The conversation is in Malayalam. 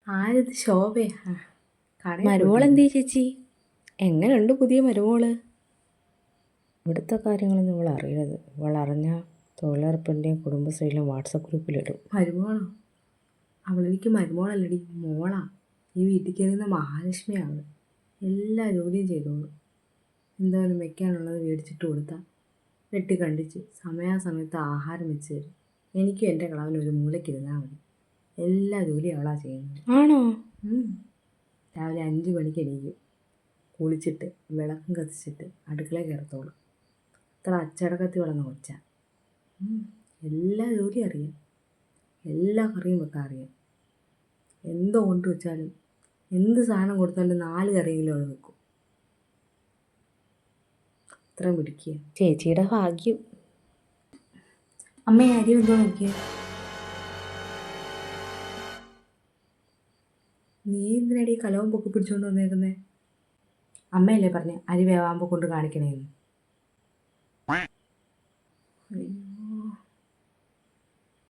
ആരത്? ശോഭയാ? മരുമോൾ എന്തേ ചേച്ചി? എങ്ങനെയുണ്ട് പുതിയ മരുമോള്? ഇവിടുത്തെ കാര്യങ്ങളൊന്നും ഇവൾ അറിയരുത്. ഇവൾ അറിഞ്ഞാൽ തൊഴിലുറപ്പിൻ്റെയും കുടുംബശ്രീയിലും വാട്സപ്പ് ഗ്രൂപ്പിലിടും. മരുമോളോ? അവളെനിക്ക് മരുമോളല്ലടി, മോളാ. ഈ വീട്ടിൽ കയറുന്ന മഹാലക്ഷ്മിയാണ്. എല്ലാ ജോലിയും ചെയ്തോളൂ. എന്തായാലും വെക്കാനുള്ളത് മേടിച്ചിട്ട് കൊടുത്താൽ വെട്ടി കണ്ടിച്ച് സമയാസമയത്ത് ആഹാരം വെച്ച് തരും. എനിക്കും എൻ്റെ കളവനും ഒരു മൂലയ്ക്കിരുന്നാൽ മതി. എല്ലാ ജോലിയും അവളാ ചെയ്യുന്നത്. ആണോ? രാവിലെ 5 മണിക്ക് എണീക്കും. കുളിച്ചിട്ട് വിളക്കും കത്തിച്ചിട്ട് അടുക്കളയിൽ കയറത്തോളൂ. അത്ര അച്ചടക്കത്തിൽ വളർന്ന കൊച്ച. എല്ലാ ജോലിയും അറിയാം. എല്ലാ കറിയും വെക്കാൻ അറിയാം. എന്തോ കൊണ്ട് വെച്ചാലും എന്ത് സാധനം കൊടുത്താലും 4 കറിയെങ്കിലും അവൾ വെക്കും. അത്ര പിടിക്കുക. ചേച്ചിയുടെ ഭാഗ്യം. അമ്മയെ അരി എന്തോ നോക്കിയേ. നീ എന്തിനാടി കലവും പൊക്കി പിടിച്ചുകൊണ്ട് വന്നേക്കുന്നേ? അമ്മയല്ലേ പറഞ്ഞേ അരി വേവാകുമ്പോൾ കൊണ്ട് കാണിക്കണേന്ന്.